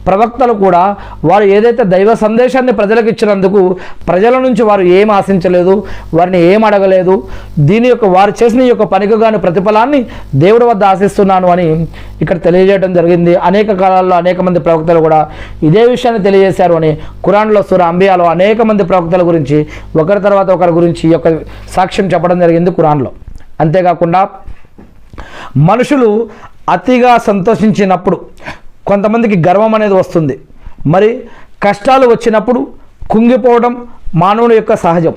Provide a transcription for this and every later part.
ప్రవక్తలు కూడా వారు ఏదైతే దైవ సందేశాన్ని ప్రజలకు ఇచ్చినందుకు ప్రజల నుంచి వారు ఏం ఆశించలేదు, వారిని ఏం అడగలేదు. దీని యొక్క వారు చేసిన ఈ యొక్క పనికి గాని ప్రతిఫలాన్ని దేవుడి వద్ద ఆశిస్తున్నాను అని ఇక్కడ తెలియజేయడం జరిగింది. అనేక కాలాల్లో అనేక మంది ప్రవక్తలు కూడా ఇదే విషయాన్ని తెలియజేశారు అని ఖురాన్లో సూరా అంబియాలో అనేక మంది ప్రవక్తల గురించి ఒకరి తర్వాత ఒకరి గురించి ఈ యొక్క సాక్ష్యం చెప్పడం జరిగింది ఖురాన్లో. అంతేకాకుండా మనుషులు అతిగా సంతోషించినప్పుడు కొంతమందికి గర్వం అనేది వస్తుంది. మరి కష్టాలు వచ్చినప్పుడు కుంగిపోవడం మానవుని యొక్క సహజం.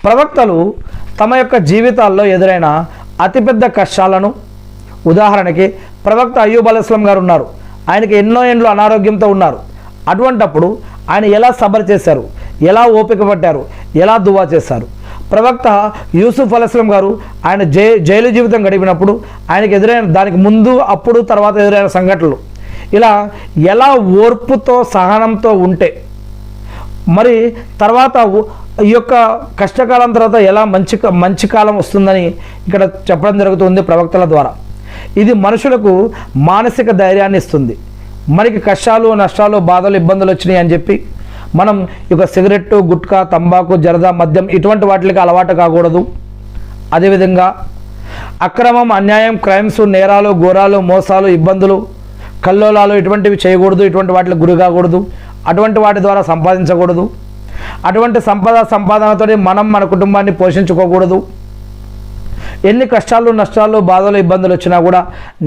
ప్రవక్తలు తమ యొక్క జీవితాల్లో ఎదురైన అతిపెద్ద కష్టాలను, ఉదాహరణకి ప్రవక్త అయ్యూబ్ అలైహిస్సలాం గారు ఉన్నారు. ఆయనకి ఎన్నో ఏండ్లు అనారోగ్యంతో ఉన్నారు. అటువంటప్పుడు ఆయన ఎలా సబర్ చేశారు, ఎలా ఓపిక పట్టారు, ఎలా దువా చేశారు. ప్రవక్త యూసుఫ్ అలైహిస్సలాం గారు ఆయన జైలు జీవితం గడిపినప్పుడు ఆయనకు ఎదురైన దానికి ముందు అప్పుడు తర్వాత ఎదురైన సంఘటనలు, ఇలా ఎలా ఓర్పుతో సహనంతో ఉంటే మరి తర్వాత ఈ యొక్క కష్టకాలం తర్వాత ఎలా మంచి కాలం వస్తుందని ఇక్కడ చెప్పడం జరుగుతుంది ప్రవక్తల ద్వారా. ఇది మనుషులకు మానసిక ధైర్యాన్ని ఇస్తుంది. మనకి కష్టాలు, నష్టాలు, బాధలు, ఇబ్బందులు వచ్చినాయి అని చెప్పి మనం ఇక సిగరెట్టు, గుట్కా, తంబాకు, జరదా, మద్యం ఇటువంటి వాటికి అలవాటు కాకూడదు. అదేవిధంగా అక్రమం, అన్యాయం, క్రైమ్స్, నేరాలు, ఘోరాలు, మోసాలు, ఇబ్బందులు, కల్లోలాలు ఇటువంటివి చేయకూడదు. ఇటువంటి వాటికి గురి కాకూడదు. అటువంటి వాటి ద్వారా సంపాదించకూడదు. అటువంటి సంపాదనతో మనం మన కుటుంబాన్ని పోషించుకోకూడదు. ఎన్ని కష్టాలు, నష్టాలు, బాధలు, ఇబ్బందులు వచ్చినా కూడా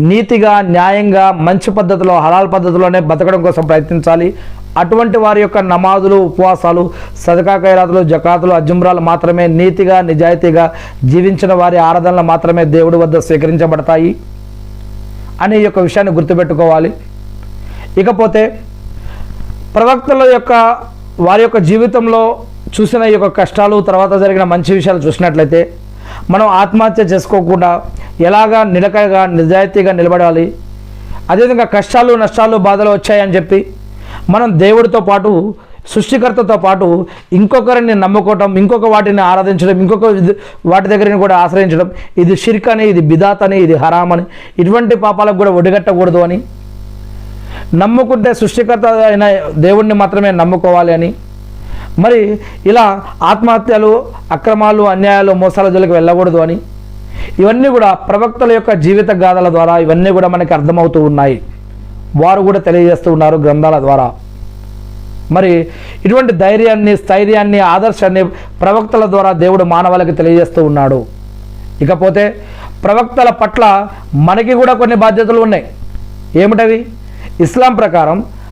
నీతిగా, న్యాయంగా, మంచి పద్ధతిలో, హలాల్ పద్ధతిలోనే బతకడం కోసం ప్రయత్నించాలి. అటువంటి వారి యొక్క నమాజులు, ఉపవాసాలు, సదకా ఖైరాతులు, జకాతులు, అజుమ్రాలు మాత్రమే నీతిగా, నిజాయితీగా జీవించిన వారి ఆరాధనలు మాత్రమే దేవుడి వద్ద స్వీకరించబడతాయి అనే యొక్క విషయాన్ని గుర్తుపెట్టుకోవాలి. ఇకపోతే ప్రవక్తల యొక్క వారి యొక్క జీవితంలో చూసిన ఈ యొక్క కష్టాలు, తర్వాత జరిగిన మంచి విషయాలు చూసినట్లయితే మనం ఆత్మహత్య చేసుకోకుండా ఎలాగా నిలకడగా, నిజాయితీగా నిలబడాలి. అదేవిధంగా కష్టాలు, నష్టాలు, బాధలు వచ్చాయని చెప్పి మనం దేవుడితో పాటు, సృష్టికర్తతో పాటు ఇంకొకరిని నమ్ముకోవటం, ఇంకొక వాటిని ఆరాధించడం, ఇంకొక వాటి దగ్గరని కూడా ఆశ్రయించడం, ఇది షిర్క్ అని, ఇది బిదాత్ అని, ఇది హరామ్ అని, ఇటువంటి పాపాలకు కూడా ఒడిగట్టకూడదు అని, నమ్ముకుంటే సృష్టికర్త అయిన దేవుణ్ణి మాత్రమే నమ్ముకోవాలి అని, మరి ఇలా ఆత్మహత్యలు, అక్రమాలు, అన్యాయాలు, మోసాల జోలికి వెళ్ళకూడదు అని, ఇవన్నీ కూడా ప్రవక్తల యొక్క జీవిత గాథల ద్వారా ఇవన్నీ కూడా మనకి అర్థమవుతూ ఉన్నాయి. వారు కూడా తెలియజేస్తూ ఉన్నారు గ్రంథాల ద్వారా. మరి ఇటువంటి ధైర్యాన్ని, స్థైర్యాన్ని, ఆదర్శాన్ని ప్రవక్తల ద్వారా దేవుడు మానవాళికి తెలియజేస్తూ ఉన్నాడు. ఇకపోతే ప్రవక్తల పట్ల మనకి కూడా కొన్ని బాధ్యతలు ఉన్నాయి. ఏమిటవి? ఇస్లాం ప్రకారం